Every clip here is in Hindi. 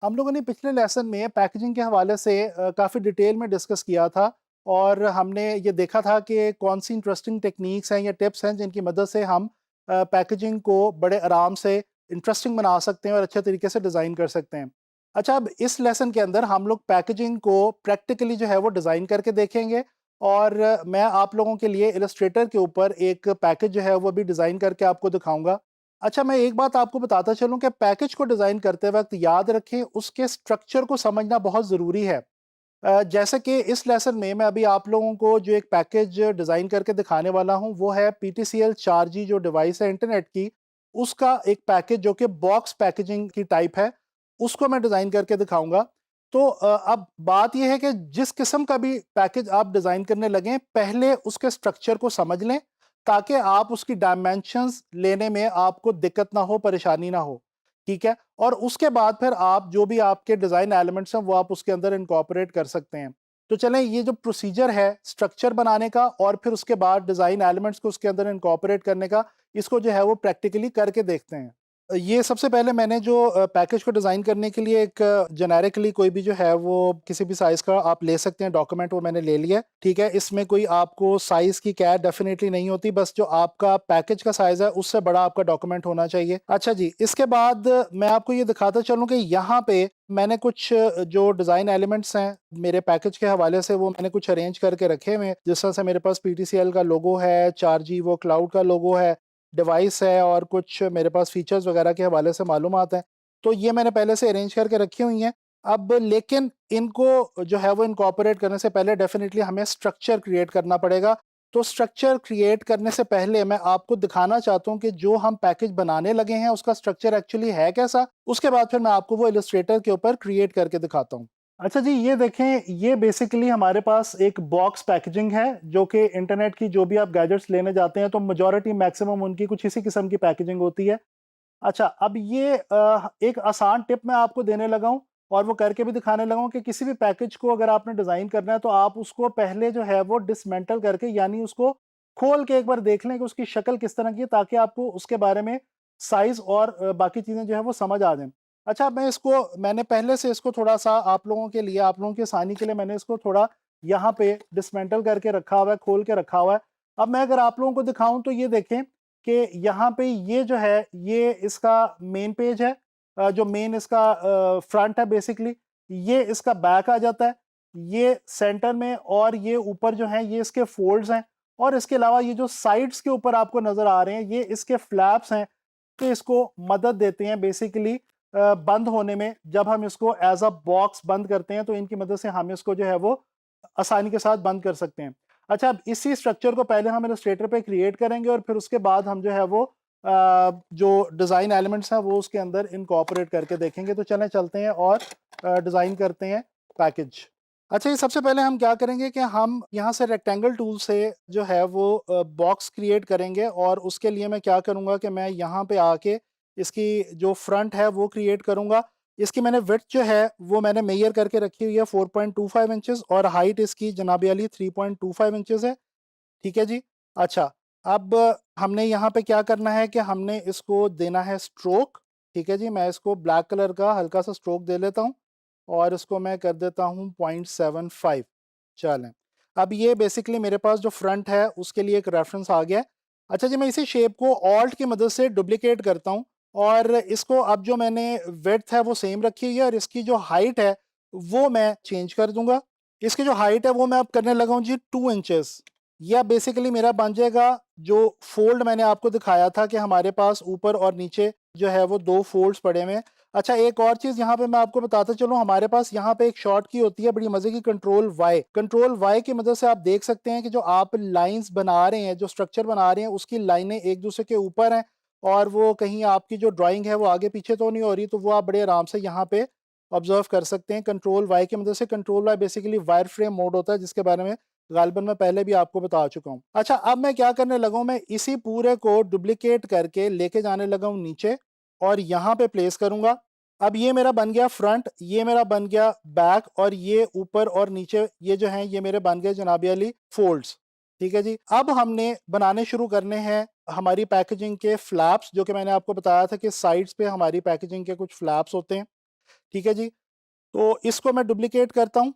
हम लोगों ने पिछले लेसन में पैकेजिंग के हवाले से काफ़ी डिटेल में डिस्कस किया था और हमने ये देखा था कि कौन सी इंटरेस्टिंग टेक्निक्स हैं या टिप्स हैं जिनकी मदद से हम पैकेजिंग को बड़े आराम से इंटरेस्टिंग बना सकते हैं और अच्छे तरीके से डिज़ाइन कर सकते हैं। अच्छा, अब इस लेसन के अंदर हम लोग पैकेजिंग को प्रैक्टिकली जो है वो डिज़ाइन करके देखेंगे और मैं आप लोगों के लिए इलस्ट्रेटर के ऊपर एक पैकेज जो है वो भी डिज़ाइन करके आपको दिखाऊंगा। अच्छा, मैं एक बात आपको बताता चलूँ कि पैकेज को डिज़ाइन करते वक़्त याद रखें उसके स्ट्रक्चर को समझना बहुत ज़रूरी है। जैसे कि इस लेसन में मैं अभी आप लोगों को जो एक पैकेज डिज़ाइन करके दिखाने वाला हूँ, वो है पीटीसीएल 4G जो डिवाइस है इंटरनेट की, उसका एक पैकेज जो कि बॉक्स पैकेजिंग की टाइप है, उसको मैं डिज़ाइन करके दिखाऊँगा। तो अब बात ये है कि जिस किस्म का भी पैकेज आप डिज़ाइन करने लगें, पहले उसके स्ट्रक्चर को समझ लें, ताकि आप उसकी डायमेंशंस लेने में आपको दिक्कत ना हो, परेशानी ना हो। ठीक है? और उसके बाद फिर आप जो भी आपके डिज़ाइन एलिमेंट्स हैं वो आप उसके अंदर इनकॉर्पोरेट कर सकते हैं। तो चलें, ये जो प्रोसीजर है स्ट्रक्चर बनाने का और फिर उसके बाद डिज़ाइन एलिमेंट्स को उसके अंदर इनकॉर्पोरेट करने का, इसको जो है वो प्रैक्टिकली करके देखते हैं। ये सबसे पहले मैंने जो पैकेज को डिज़ाइन करने के लिए एक जेनेरिकली कोई भी जो है वो किसी भी साइज़ का आप ले सकते हैं डॉक्यूमेंट, वो मैंने ले लिया है, ठीक है? इसमें कोई आपको साइज़ की कैद डेफ़िनेटली नहीं होती, बस जो आपका पैकेज का साइज़ है उससे बड़ा आपका डॉक्यूमेंट होना चाहिए। अच्छा जी, इसके बाद मैं आपको ये दिखाता चलूँ कि यहाँ पे मैंने कुछ जो डिज़ाइन एलिमेंट्स हैं मेरे पैकेज के हवाले से वो मैंने कुछ अरेंज करके रखे हुए हैं। जिस तरह से मेरे पास पीटीसीएल का लोगो है, 4G वो क्लाउड का लोगो है, डिवाइस है और कुछ मेरे पास फीचर्स वगैरह के हवाले से मालूमात हैं। तो ये मैंने पहले से अरेंज करके रखी हुई हैं। अब लेकिन इनको जो है वो इनकॉर्पोरेट करने से पहले डेफ़िनिटली हमें स्ट्रक्चर क्रिएट करना पड़ेगा। तो स्ट्रक्चर क्रिएट करने से पहले मैं आपको दिखाना चाहता हूँ कि जो हम पैकेज बनाने लगे हैं उसका स्ट्रक्चर एक्चुअली है कैसा? उसके बाद फिर मैं आपको वो इलस्ट्रेटर के ऊपर क्रिएट करके दिखाता हूँ। अच्छा जी, ये देखें, ये बेसिकली हमारे पास एक बॉक्स पैकेजिंग है जो कि इंटरनेट की जो भी आप गैजेट्स लेने जाते हैं तो मेजॉरिटी मैक्सिमम उनकी कुछ इसी किस्म की पैकेजिंग होती है। अच्छा, अब ये एक आसान टिप मैं आपको देने लगा हूँ और वो करके भी दिखाने लगा हूँ कि किसी भी पैकेज को अगर आपने डिज़ाइन करना है तो आप उसको पहले जो है वो डिसमेंटल करके, यानी उसको खोल के एक बार देख लें कि उसकी शक्ल किस तरह की है, ताकि आपको उसके बारे में साइज़ और बाकी चीज़ें जो है वो समझ आ जाएँ। अच्छा, मैंने पहले से इसको थोड़ा-सा आप लोगों के लिए, आप लोगों की आसानी के लिए मैंने इसको थोड़ा यहाँ पे डिसमेंटल करके रखा हुआ है, खोल के रखा हुआ है। अब मैं अगर आप लोगों को दिखाऊँ तो ये देखें कि यहाँ पे ये जो है ये इसका मेन पेज है, जो मेन इसका फ्रंट है बेसिकली, ये इसका बैक आ जाता है, ये सेंटर में और ये ऊपर जो है ये इसके फोल्ड्स हैं और इसके अलावा ये जो साइड्स के ऊपर आपको नज़र आ रहे हैं ये इसके फ्लैप्स हैं, तो इसको मदद देते हैं बेसिकली बंद होने में। जब हम इसको एज अ बॉक्स बंद करते हैं तो इनकी मदद से हम इसको जो है वो आसानी के साथ बंद कर सकते हैं। अच्छा, अब इसी स्ट्रक्चर को पहले हम इलस्ट्रेटर पे क्रिएट करेंगे और फिर उसके बाद हम जो है वो जो डिज़ाइन एलिमेंट्स हैं वो उसके अंदर इनकॉर्पोरेट करके देखेंगे। तो चलें, चलते हैं और डिज़ाइन करते हैं पैकेज। अच्छा, ये सबसे पहले हम क्या करेंगे कि हम यहाँ से रेक्टेंगल टूल से जो है वो बॉक्स क्रिएट करेंगे और उसके लिए मैं क्या करूँगा कि मैं यहाँ पे आके इसकी जो फ्रंट है वो क्रिएट करूँगा। इसकी मैंने विड्थ जो है वो मैंने मेजर करके रखी हुई है 4.25 इंचेस और हाइट इसकी जनाबी वाली 3.25 इंचेस है। ठीक है जी। अच्छा, अब हमने यहाँ पे क्या करना है कि हमने इसको देना है स्ट्रोक। ठीक है जी, मैं इसको ब्लैक कलर का हल्का सा स्ट्रोक दे लेता हूँ और इसको मैं कर देता हूँ 0.75। चलें, अब ये बेसिकली मेरे पास जो फ्रंट है उसके लिए एक रेफरेंस आ गया है। अच्छा जी, मैं इसी शेप को ऑल्ट की मदद से डुप्लीकेट करता हूँ और इसको अब जो मैंने विड्थ है वो सेम रखी हुई है और इसकी जो हाइट है वो मैं चेंज कर दूंगा। इसकी जो हाइट है वो मैं अब करने लगा हूँ जी 2 इंचेस। यह बेसिकली मेरा बन जाएगा जो फोल्ड मैंने आपको दिखाया था कि हमारे पास ऊपर और नीचे जो है वो दो फोल्ड्स पड़े हुए हैं। अच्छा, एक और चीज़ यहाँ पे मैं आपको बताता चलूँ, हमारे पास यहाँ पे एक शॉर्ट की होती है बड़ी मज़े की, कंट्रोल वाई की मदद से आप देख सकते हैं कि जो आप लाइंस बना रहे हैं, जो स्ट्रक्चर बना रहे हैं उसकी लाइनें एक दूसरे के ऊपर हैं और वो कहीं आपकी जो ड्राइंग है वो आगे पीछे तो नहीं हो रही, तो वो आप बड़े आराम से यहाँ पे ऑब्जर्व कर सकते हैं कंट्रोल वाई की मदद से। Control Y basically wire frame mode होता है जिसके बारे में गालिबन मैं पहले भी आपको बता चुका हूँ। अच्छा, अब मैं क्या करने लगा हूँ, मैं इसी पूरे को डुप्लीकेट करके लेके जाने लगा हूँ नीचे और यहाँ पे प्लेस करूंगा। अब ये मेरा बन गया फ्रंट, ये मेरा बन गया बैक और ये ऊपर और नीचे ये जो हैं ये मेरे बन गए जनाबी अली फोल्ड्स। ठीक है जी, अब हमने बनाने शुरू करने हैं हमारी पैकेजिंग के फ्लैप्स, जो कि मैंने आपको बताया था कि साइड्स पे हमारी पैकेजिंग के कुछ फ्लैप्स होते हैं। ठीक है जी। तो इसको मैं डुप्लीकेट करता हूँ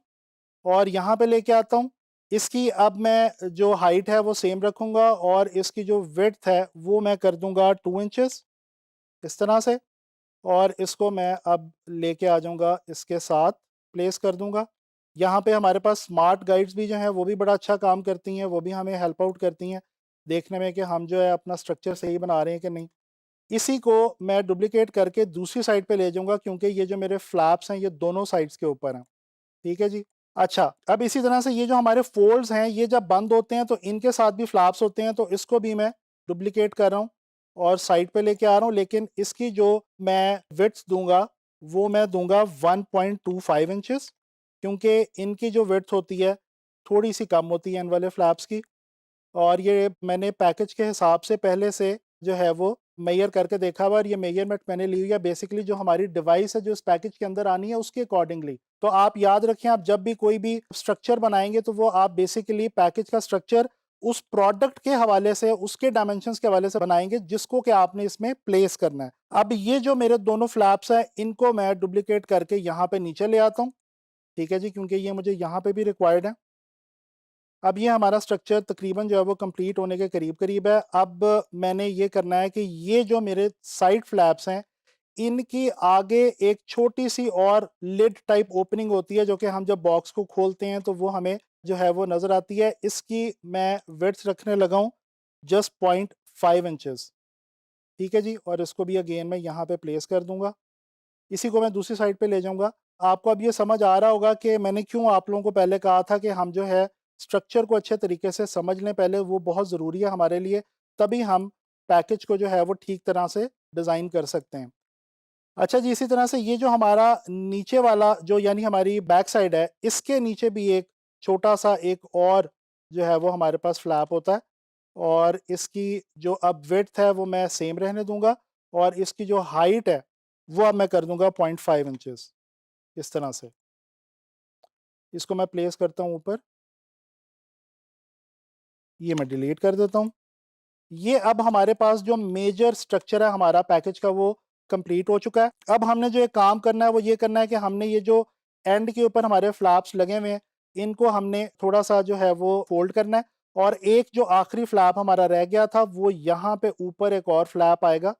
और यहाँ पे लेके आता हूँ। इसकी अब मैं जो हाइट है वो सेम रखूँगा और इसकी जो विड्थ है वो मैं कर दूँगा 2 इंचेस इस तरह से। और इसको मैं अब लेके आ जाऊँगा, इसके साथ प्लेस कर दूँगा। यहाँ पे हमारे पास स्मार्ट गाइड्स भी जो हैं वो भी बड़ा अच्छा काम करती हैं, वो भी हमें हेल्प आउट करती हैं देखने में कि हम जो है अपना स्ट्रक्चर सही बना रहे हैं कि नहीं। इसी को मैं डुप्लीकेट करके दूसरी साइड पे ले जाऊँगा, क्योंकि ये जो मेरे फ्लैप्स हैं ये दोनों साइड्स के ऊपर हैं। ठीक है जी। अच्छा, अब इसी तरह से ये जो हमारे फोल्ड्स हैं ये जब बंद होते हैं तो इनके साथ भी फ्लैप्स होते हैं, तो इसको भी मैं डुप्लीकेट कर रहा हूँ और साइड पे लेके आ रहा हूँ। लेकिन इसकी जो मैं विड्थ दूंगा वो मैं दूंगा 1.25 इंचेस, क्योंकि इनकी जो विड्थ होती है थोड़ी सी कम होती है इन वाले फ्लैप्स की। और ये मैंने पैकेज के हिसाब से पहले से जो है वो मेजर करके देखा हुआ, और ये मेजरमेंट मैंने ली हुई है बेसिकली जो हमारी डिवाइस है जो इस पैकेज के अंदर आनी है उसके अकॉर्डिंगली। तो आप याद रखें, आप जब भी कोई भी स्ट्रक्चर बनाएंगे तो वो आप बेसिकली पैकेज का स्ट्रक्चर उस प्रोडक्ट के हवाले से, उसके डायमेंशंस के हवाले से बनाएंगे जिसको कि आपने इसमें प्लेस करना है। अब ये जो मेरे दोनों फ्लैप्स हैं इनको मैं डुप्लीकेट करके यहाँ पे नीचे ले आता हूँ। ठीक है जी, क्योंकि ये मुझे यहाँ पे भी रिक्वायर्ड है। अब ये हमारा स्ट्रक्चर तकरीबन जो है वो कंप्लीट होने के करीब करीब है। अब मैंने ये करना है कि ये जो मेरे साइड फ्लैप्स हैं इनकी आगे एक छोटी सी और लिड टाइप ओपनिंग होती है, जो कि हम जब बॉक्स को खोलते हैं तो वो हमें जो है वो नज़र आती है। इसकी मैं विड्थ रखने लगा हूँ जस्ट 0.5 इंचेस। ठीक है जी, और इसको भी अगेन मैं यहाँ पे प्लेस कर दूंगा। इसी को मैं दूसरी साइड पे ले जाऊंगा। आपको अब ये समझ आ रहा होगा कि मैंने क्यों आप लोगों को पहले कहा था कि हम जो है स्ट्रक्चर को अच्छे तरीके से समझ लें पहले, वो बहुत ज़रूरी है हमारे लिए, तभी हम पैकेज को जो है वो ठीक तरह से डिज़ाइन कर सकते हैं। अच्छा जी, इसी तरह से ये जो हमारा नीचे वाला जो यानी हमारी बैक साइड है, इसके नीचे भी एक छोटा सा एक और जो है वो हमारे पास फ्लैप होता है, और इसकी जो अब विड्थ है वो मैं सेम रहने दूंगा, और इसकी जो हाइट है वो अब मैं कर दूंगा 0.5 इंचेस इस तरह से। इसको मैं प्लेस करता हूँ ऊपर, ये मैं डिलीट कर देता हूँ। ये अब हमारे पास जो मेजर स्ट्रक्चर है हमारा पैकेज का वो कंप्लीट हो चुका है। अब हमने जो एक काम करना है वो ये करना है कि हमने ये जो एंड के ऊपर हमारे फ्लैप्स लगे हुए हैं इनको हमने थोड़ा सा जो है वो फोल्ड करना है, और एक जो आखिरी फ्लैप हमारा रह गया था वो यहाँ पे ऊपर एक और फ्लैप आएगा।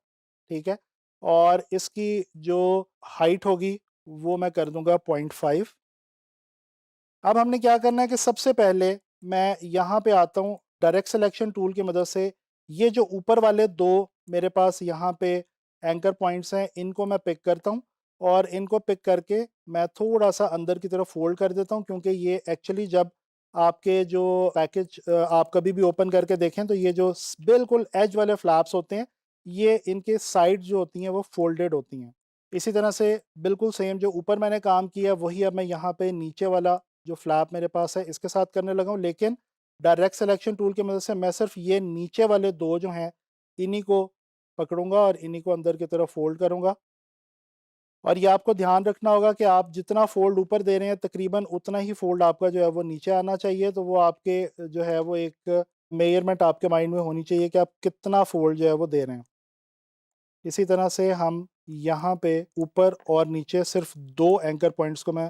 ठीक है, और इसकी जो हाइट होगी वो मैं कर दूंगा 0.5। अब हमने क्या करना है कि सबसे पहले मैं यहाँ पे आता हूँ डायरेक्ट सिलेक्शन टूल की मदद से। ये जो ऊपर वाले दो मेरे पास यहाँ पे एंकर पॉइंट्स हैं इनको मैं पिक करता हूँ, और इनको पिक करके मैं थोड़ा सा अंदर की तरफ फोल्ड कर देता हूँ, क्योंकि ये एक्चुअली जब आपके जो पैकेज आप कभी भी ओपन करके देखें तो ये जो बिल्कुल एज वाले फ्लैप्स होते हैं ये इनके साइड जो होती हैं वो फोल्डेड होती हैं। इसी तरह से बिल्कुल सेम जो ऊपर मैंने काम किया वही अब मैं यहाँ पे नीचे वाला जो फ्लैप मेरे पास है इसके साथ करने लगा हूँ, लेकिन डायरेक्ट सिलेक्शन टूल की मदद से मैं सिर्फ ये नीचे वाले दो जो हैं इन्हीं को पकड़ूंगा और इन्हीं को अंदर की तरफ फोल्ड करूंगा। और ये आपको ध्यान रखना होगा कि आप जितना फोल्ड ऊपर दे रहे हैं तकरीबन उतना ही फोल्ड आपका जो है वो नीचे आना चाहिए, तो वो आपके जो है वो एक मेजरमेंट आपके माइंड में होनी चाहिए कि आप कितना फोल्ड जो है वो दे रहे हैं। इसी तरह से हम यहाँ पे ऊपर और नीचे सिर्फ दो एंकर पॉइंट्स को मैं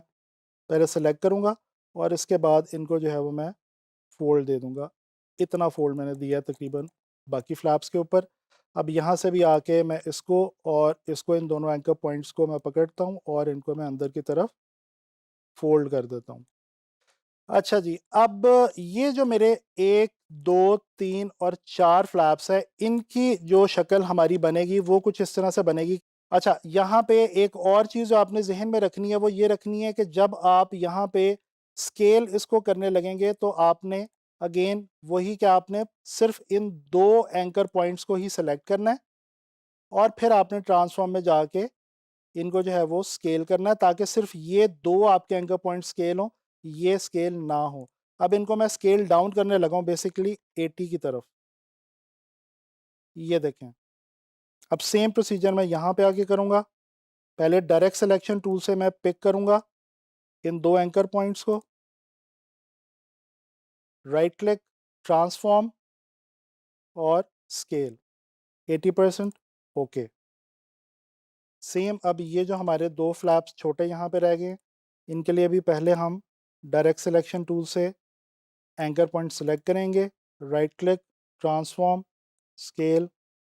पहले सेलेक्ट करूँगा, और इसके बाद इनको जो है वो मैं फ़ोल्ड दे दूँगा। इतना फ़ोल्ड मैंने दिया है तकरीबन बाकी फ्लैप्स के ऊपर। अब यहाँ से भी आके मैं इसको और इसको इन दोनों एंकर पॉइंट्स को मैं पकड़ता हूँ और इनको मैं अंदर की तरफ फ़ोल्ड कर देता हूँ। अच्छा जी, अब ये जो मेरे 1, 2, 3 और 4 फ्लैप्स हैं, इनकी जो शक्ल हमारी बनेगी वो कुछ इस तरह से बनेगी। अच्छा, यहाँ पे एक और चीज़ जो आपने ज़हन में रखनी है वो ये रखनी है कि जब आप यहाँ पे स्केल इसको करने लगेंगे तो आपने अगेन वही कि आपने सिर्फ इन 2 एंकर पॉइंट्स को ही सेलेक्ट करना है, और फिर आपने ट्रांसफॉर्म में जाके इनको जो है वो स्केल करना है ताकि सिर्फ ये 2 आपके एंकर पॉइंट स्केल हों, ये स्केल ना हो। अब इनको मैं स्केल डाउन करने लगा हूँ बेसिकली 80 की तरफ। ये देखें, अब सेम प्रोसीजर मैं यहाँ पे आके करूँगा। पहले डायरेक्ट सिलेक्शन टूल से मैं पिक करूँगा इन 2 एंकर पॉइंट्स को, राइट क्लिक, ट्रांसफॉर्म और स्केल 80%। ओके, सेम अब ये जो हमारे 2 फ्लैप्स छोटे यहाँ पे रह गए हैं, इनके लिए भी पहले हम डायरेक्ट सिलेक्शन टूल से एंकर पॉइंट सेलेक्ट करेंगे, right click, transform, scale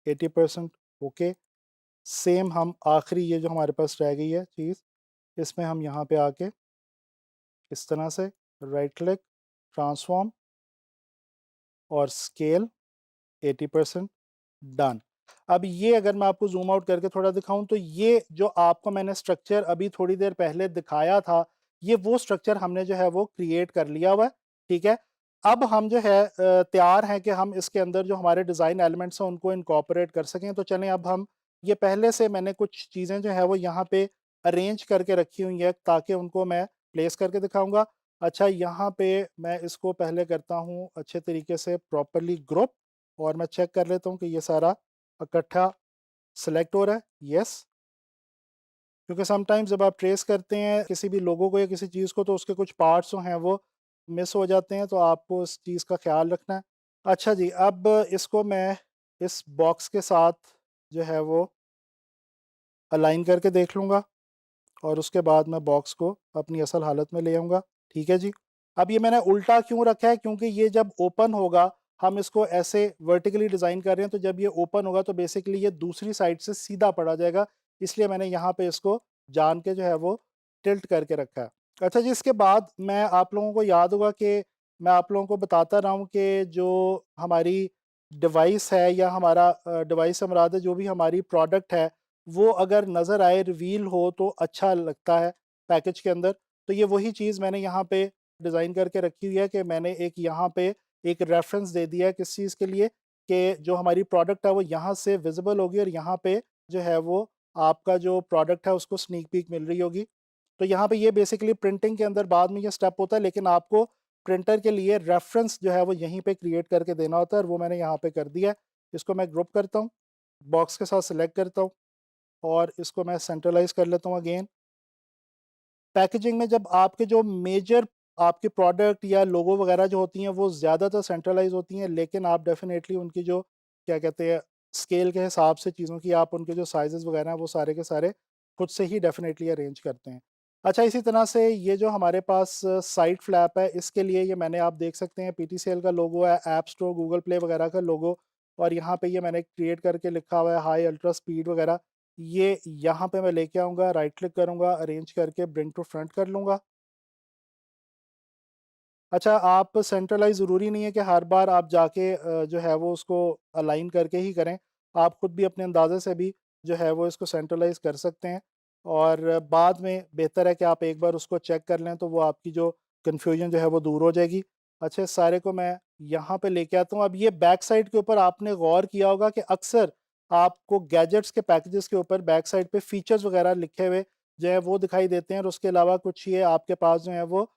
80%, okay. Same हम आखिरी ये जो हमारे पास रह गई है चीज़, इसमें हम यहाँ पे आके इस तरह से राइट क्लिक, ट्रांसफॉर्म और स्केल 80%, डन। अब ये अगर मैं आपको ज़ूम आउट करके थोड़ा दिखाऊं तो ये जो आपको मैंने स्ट्रक्चर अभी थोड़ी देर पहले दिखाया था, ये वो स्ट्रक्चर हमने जो है वो क्रिएट कर लिया हुआ है, ठीक है। अब हम जो है तैयार हैं कि हम इसके अंदर जो हमारे डिज़ाइन एलिमेंट्स हैं उनको इनकॉर्पोरेट कर सकें। तो चलें अब हम ये पहले से मैंने कुछ चीज़ें जो है वो यहाँ पे अरेंज करके रखी हुई है ताकि उनको मैं प्लेस करके दिखाऊंगा। अच्छा, यहाँ पे मैं इसको पहले करता हूँ अच्छे तरीके से प्रॉपरली ग्रुप, और मैं चेक कर लेता हूँ कि ये सारा इकट्ठा सेलेक्ट हो रहा है, यस। क्योंकि समटाइम्स जब आप ट्रेस करते हैं किसी भी लोगो को या किसी चीज़ को, तो उसके कुछ पार्ट्स जो हैं वो मिस हो जाते हैं, तो आपको इस चीज़ का ख्याल रखना है। अच्छा जी, अब इसको मैं इस बॉक्स के साथ जो है वो अलाइन करके देख लूँगा, और उसके बाद मैं बॉक्स को अपनी असल हालत में ले आऊँगा, ठीक है जी। अब ये मैंने उल्टा क्यों रखा है, क्योंकि ये जब ओपन होगा, हम इसको ऐसे वर्टिकली डिज़ाइन कर रहे हैं, तो जब ये ओपन होगा तो बेसिकली ये दूसरी साइड से सीधा पड़ा जाएगा, इसलिए मैंने यहाँ पे इसको जान के जो है वो टिल्ट करके रखा है। अच्छा जी, इसके बाद मैं आप लोगों को याद होगा कि मैं आप लोगों को बताता रहा हूँ कि जो हमारी डिवाइस है या हमारा डिवाइस से मुराद है जो भी हमारी प्रोडक्ट है, वो अगर नज़र आए, रिवील हो तो अच्छा लगता है पैकेज के अंदर। तो ये वही चीज़ मैंने यहाँ पे डिज़ाइन करके रखी हुई है कि मैंने एक यहाँ पे एक रेफ़रेंस दे दिया है किस चीज़ के लिए, कि जो हमारी प्रोडक्ट है वो यहाँ से विज़िबल होगी, और यहाँ पे जो है वो आपका जो प्रोडक्ट है उसको स्नीक पीक मिल रही होगी। तो यहाँ पे ये बेसिकली प्रिंटिंग के अंदर बाद में ये स्टेप होता है, लेकिन आपको प्रिंटर के लिए रेफ़रेंस जो है वो यहीं पे क्रिएट करके देना होता है, और वो मैंने यहाँ पे कर दिया है। इसको मैं ग्रुप करता हूँ, बॉक्स के साथ सेलेक्ट करता हूँ, और इसको मैं सेंट्रलाइज़ कर लेता हूँ अगेन। पैकेजिंग में जब आपके जो मेजर आपके प्रोडक्ट या लोगो वगैरह जो होती हैं वो ज़्यादातर सेंट्रलाइज़ होती हैं, लेकिन आप डेफ़िनेटली उनकी जो क्या कहते हैं स्केल के हिसाब से चीज़ों की आप उनके जो साइज़ेज़ वगैरह हैं वो सारे के सारे खुद से ही डेफ़िनेटली अरेंज करते हैं। अच्छा, इसी तरह से ये जो हमारे पास साइड फ्लैप है, इसके लिए ये मैंने आप देख सकते हैं पीटीसीएल का लोगो है, ऐप स्टोर, गूगल प्ले वगैरह का लोगो, और यहाँ पे ये मैंने क्रिएट करके लिखा हुआ है हाई अल्ट्रा स्पीड वगैरह। ये यहाँ पे मैं लेके आऊँगा, राइट क्लिक करूँगा, अरेंज करके ब्रिंग टू फ्रंट कर लूँगा। अच्छा, आप सेंट्रलाइज़ ज़रूरी नहीं है कि हर बार आप जाके जो है वो उसको अलाइन करके ही करें। आप खुद भी अपने अंदाज़े से भी जो है वो इसको सेंट्रलाइज़ कर सकते हैं, और बाद में बेहतर है कि आप एक बार उसको चेक कर लें, तो वो आपकी जो कन्फ्यूजन जो है वो दूर हो जाएगी। अच्छा, इस सारे को मैं यहाँ पे लेके आता हूँ। अब ये बैक साइड के ऊपर आपने गौर किया होगा कि अक्सर आपको गैजेट्स के पैकेजेस के ऊपर बैक साइड पे फीचर्स वगैरह लिखे हुए जो है वो दिखाई देते हैं, और उसके अलावा कुछ ये आपके पास जो है वो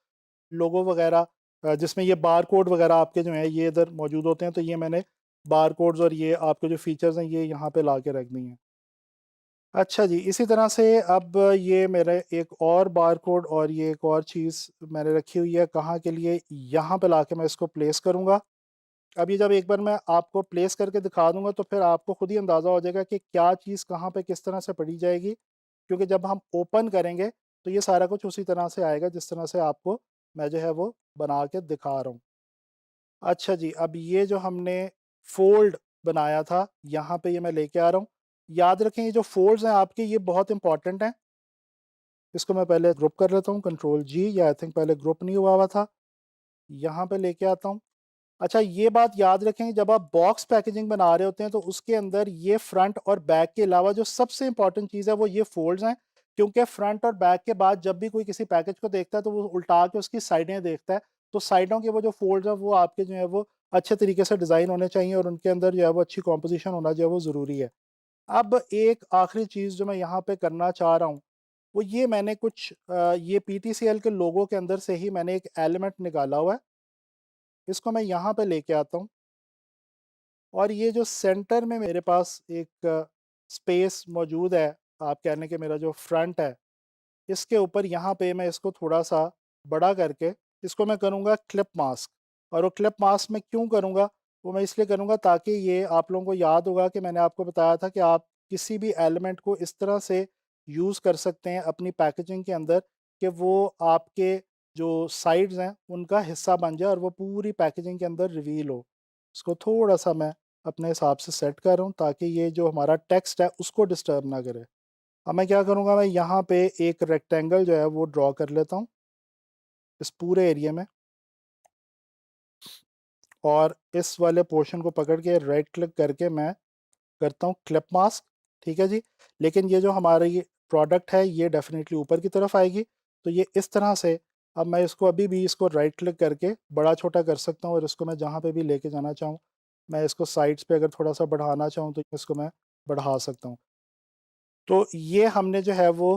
लोगो वगैरह जिसमें ये बारकोड वगैरह आपके जो हैं ये इधर मौजूद होते हैं, तो ये मैंने बारकोड्स और ये आपके जो फीचर्स हैं ये यहाँ पे ला के रख दी हैं। अच्छा जी, इसी तरह से अब ये मेरा एक और बारकोड और ये एक और चीज़ मैंने रखी हुई है, कहाँ के लिए, यहाँ पे लाके मैं इसको प्लेस करूँगा। अब ये जब एक बार मैं आपको प्लेस करके दिखा दूँगा तो फिर आपको खुद ही अंदाज़ा हो जाएगा कि क्या चीज़ कहाँ पे किस तरह से पड़ी जाएगी, क्योंकि जब हम ओपन करेंगे तो ये सारा कुछ उसी तरह से आएगा जिस तरह से आपको मैं जो है वो बना के दिखा रहा हूँ। अच्छा जी, अब ये जो हमने फ़ोल्ड बनाया था, यहाँ पे ये मैं लेके आ रहा हूँ। याद रखें ये जो फ़ोल्ड्स हैं आपके ये बहुत इम्पोर्टेंट हैं। इसको मैं पहले ग्रुप कर लेता हूँ, कंट्रोल जी, या आई थिंक पहले ग्रुप नहीं हुआ था। यहाँ पे लेके आता हूँ। अच्छा, ये बात याद रखें जब आप बॉक्स पैकेजिंग बना रहे होते हैं तो उसके अंदर ये फ्रंट और बैक के अलावा जो सबसे इम्पोर्टेंट चीज़ है वो ये फ़ोल्ड्स हैं। क्योंकि फ्रंट और बैक के बाद जब भी कोई किसी पैकेज को देखता है तो वो उल्टा के उसकी साइडें देखता है। तो साइडों के वो जो फ़ोल्ड्स हैं वो आपके जो है वो अच्छे तरीके से डिज़ाइन होने चाहिए, और उनके अंदर जो है वो अच्छी कॉम्पोज़िशन होना जो है वो ज़रूरी है। अब एक आखिरी चीज़ जो मैं यहाँ पे करना चाह रहा हूँ, वो ये मैंने कुछ ये पीटीसीएल के लोगो के अंदर से ही मैंने एक एलिमेंट निकाला हुआ है। इसको मैं यहाँ पे लेके आता हूँ, और ये जो सेंटर में मेरे पास एक स्पेस मौजूद है, आप कह लें कि मेरा जो फ्रंट है, इसके ऊपर यहाँ पे मैं इसको थोड़ा-सा बड़ा करके इसको मैं करूँगा क्लिप मास्क। और वो क्लिप मास्क मैं क्यों करूँगा? वो मैं इसलिए करूँगा ताकि ये आप लोगों को याद होगा कि मैंने आपको बताया था कि आप किसी भी एलिमेंट को इस तरह से यूज़ कर सकते हैं अपनी पैकेजिंग के अंदर कि वो आपके जो साइड्स हैं उनका हिस्सा बन जाए और वो पूरी पैकेजिंग के अंदर रिवील हो। इसको थोड़ा-सा मैं अपने हिसाब से सेट कर रहा हूँ ताकि ये जो हमारा टेक्स्ट है उसको डिस्टर्ब ना करे। अब मैं क्या करूँगा, मैं यहाँ पे एक रेक्टेंगल जो है वो ड्रॉ कर लेता हूँ इस पूरे एरिया में, और इस वाले पोर्शन को पकड़ के राइट क्लिक करके मैं करता हूँ क्लिप मास्क। ठीक है जी। लेकिन ये जो हमारा ये प्रोडक्ट है ये डेफिनेटली ऊपर की तरफ आएगी, तो ये इस तरह से, अब मैं इसको अभी भी इसको राइट क्लिक करके बड़ा छोटा कर सकता हूँ और इसको मैं जहाँ पे भी लेके जाना चाहूँ, मैं इसको साइड्स पे अगर थोड़ा सा बढ़ाना चाहूँ तो इसको मैं बढ़ा सकता हूँ। तो ये हमने जो है वो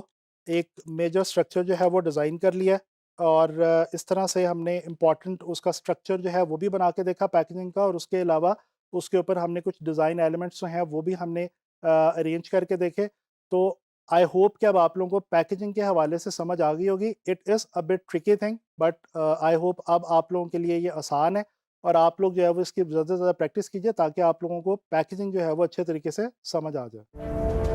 एक मेजर स्ट्रक्चर जो है वो डिज़ाइन कर लिया है, और इस तरह से हमने इम्पोर्टेंट उसका स्ट्रक्चर जो है वो भी बना के देखा पैकेजिंग का, और उसके अलावा उसके ऊपर हमने कुछ डिज़ाइन एलिमेंट्स जो हैं वो भी हमने अरेंज करके देखे। तो आई होप कि अब आप लोगों को पैकेजिंग के हवाले से समझ आ गई होगी। It is a bit tricky thing, but I hope अब आप लोगों के लिए ये आसान है, और आप लोग जो है वो इसकी ज़्यादा से ज़्यादा प्रैक्टिस कीजिए ताकि आप लोगों को पैकेजिंग जो है वो अच्छे तरीके से समझ आ जाए।